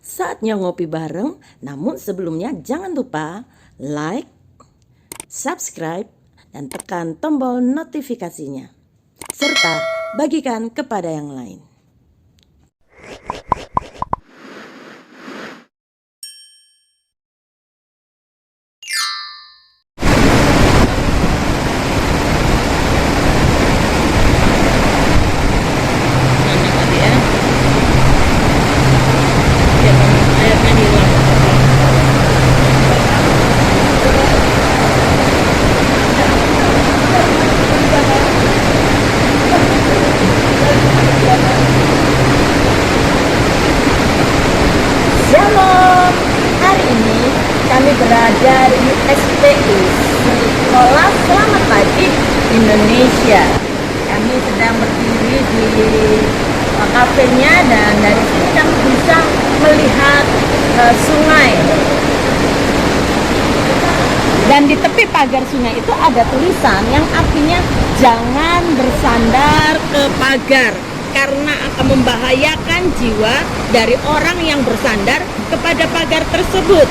Saatnya ngopi bareng, namun sebelumnya jangan lupa like, subscribe, dan tekan tombol notifikasinya. Serta bagikan kepada yang lain. Shalom, hari ini kami berada di SPI, Sekolah Selamat Pagi Indonesia. Kami sedang berdiri di kafenya dan dari sini kami bisa melihat sungai. Dan di tepi pagar sungai itu ada tulisan yang artinya jangan bersandar ke pagar, karena akan membahayakan jiwa dari orang yang bersandar kepada pagar tersebut.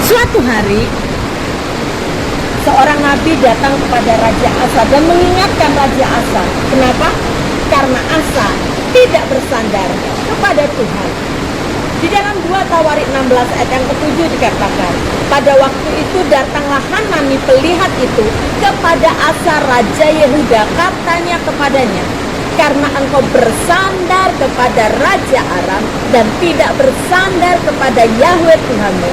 Suatu hari, seorang nabi datang kepada Raja Asa dan mengingatkan Raja Asa. Kenapa? Karena Asa tidak bersandar kepada Tuhan. Di dalam 2 Tawarik 16 ayat yang ke-7 dikatakan, pada waktu itu datanglah Hanani pelihat itu kepada Asa Raja Yehuda, katanya kepadanya, karena engkau bersandar kepada Raja Aram dan tidak bersandar kepada Yahweh Tuhanmu.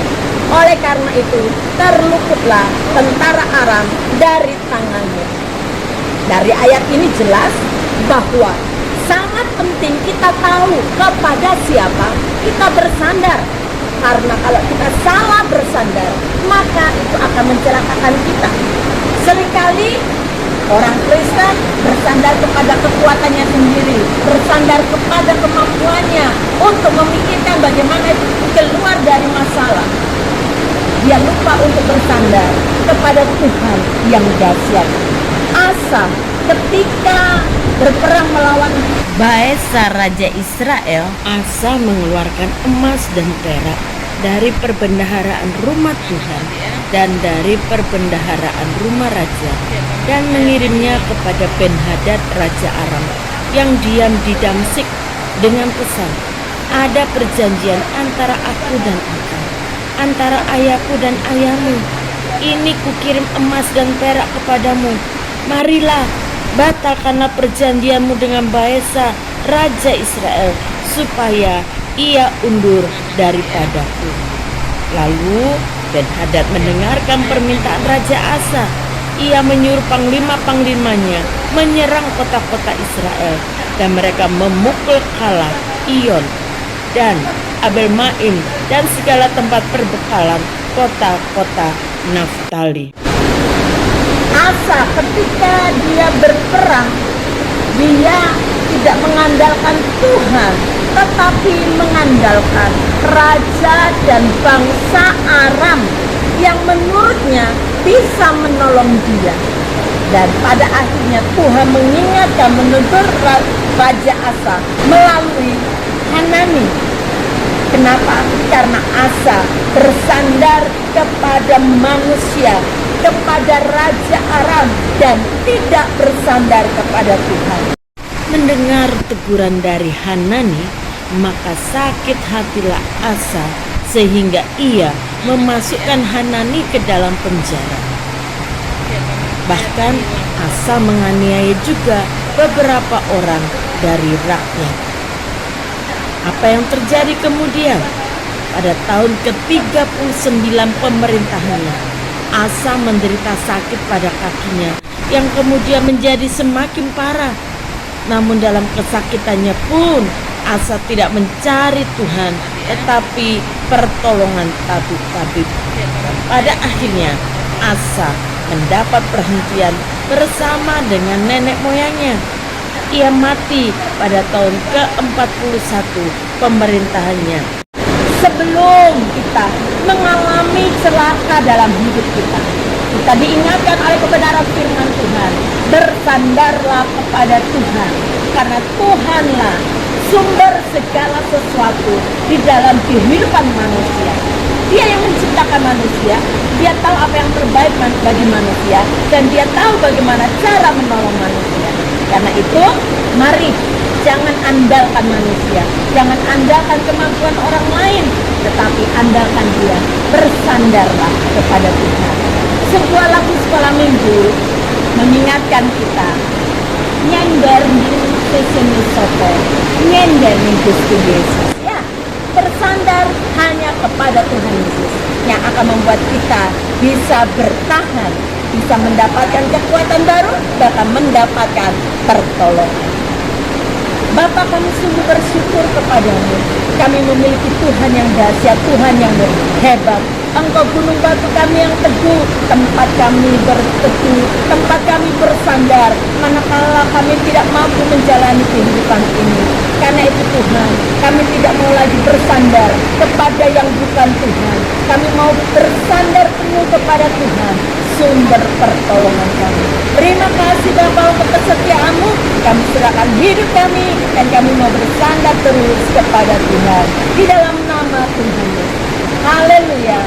Oleh karena itu terluputlah tentara Aram dari tanganmu. Dari ayat ini jelas bahwa sangat penting kita tahu kepada siapa kita bersandar. Karena kalau kita salah bersandar, maka itu akan mencelakakan kita. Seringkali orang Kristen bersandar kepada kekuatannya sendiri, bersandar kepada kemampuannya untuk memikirkan bagaimana keluar dari masalah. Dia lupa untuk bersandar kepada Tuhan yang dahsyat. Asa ketika berperang melawan Baesa Raja Israel, Asa mengeluarkan emas dan perak dari perbendaharaan rumah Tuhan dan dari perbendaharaan rumah raja, dan mengirimnya kepada Ben-Hadad Raja Aram yang diam di Damsik dengan pesan, ada perjanjian antara aku dan engkau, antara ayahku dan ayahmu. Ini kukirim emas dan perak kepadamu. Marilah, batalkanlah perjanjianmu dengan Baesa Raja Israel, supaya ia undur daripadaku. Lalu Ben-Hadad mendengarkan permintaan Raja Asa. Ia menyuruh panglima-panglimanya menyerang kota-kota Israel, dan mereka memukul kalah Iyon dan Abel-Maim dan segala tempat perbekalan kota-kota Naftali. Asa ketika dia berperang, dia tidak mengandalkan Tuhan, tetapi mengandalkan raja dan bangsa Aram yang menurutnya bisa menolong dia. Dan pada akhirnya Tuhan mengingatkan, menegur Raja Asa melalui Hanani. Kenapa? Karena Asa bersandar kepada manusia, kepada Raja Aram, dan tidak bersandar kepada Tuhan. Mendengar teguran dari Hanani, maka sakit hatilah Asa sehingga ia memasukkan Hanani ke dalam penjara. Bahkan Asa menganiaya juga beberapa orang dari rakyat. Apa yang terjadi kemudian? Pada tahun ke-39 pemerintahannya, Asa menderita sakit pada kakinya yang kemudian menjadi semakin parah. Namun dalam kesakitannya pun Asa tidak mencari Tuhan, tetapi pertolongan tabib-tabib. Pada akhirnya Asa mendapat perhentian bersama dengan nenek moyangnya. Ia mati pada tahun ke-41 pemerintahannya. Sebelum kita mengalami celaka dalam hidup kita, kita diingatkan oleh kebenaran firman Tuhan, bersandarlah kepada Tuhan, karena Tuhanlah sumber segala sesuatu di dalam kehidupan manusia. Dia yang menciptakan manusia, dia tahu apa yang terbaik bagi manusia, dan dia tahu bagaimana cara menolong manusia. Karena itu, mari jangan andalkan manusia, jangan andalkan kemampuan orang lain, tetapi andalkan dia, bersandarlah kepada Tuhan. Sebuah lagu sekolah minggu mengingatkan kita, nyender sesemi sopo, nyender Gusti Yesus. Ya, bersandar hanya kepada Tuhan Yesus yang akan membuat kita bisa bertahan, bisa mendapatkan kekuatan baru, bahkan mendapatkan pertolongan. Bapa, kami sungguh bersyukur kepadamu. Kami memiliki Tuhan yang dahsyat, Tuhan yang hebat. Engkau gunung batu kami yang teguh, tempat kami berteduh, tempat kami bersandar, manakala kami tidak mampu menjalani kehidupan ini. Karena itu Tuhan, kami tidak mau lagi bersandar kepada yang bukan Tuhan. Kami mau bersandar penuh kepada Tuhan, sumber pertolongan kami. Terima kasih Bapa untuk kesetiaan-Mu. Kami serahkan hidup kami dan kami mau bersandar terus kepada Tuhan di dalam nama Tuhan Yesus. Haleluya.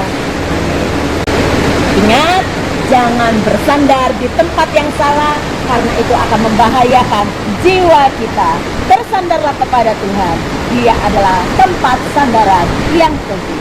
Ingat, jangan bersandar di tempat yang salah, karena itu akan membahayakan jiwa kita. Bersandarlah kepada Tuhan. Dia adalah tempat sandaran yang teguh.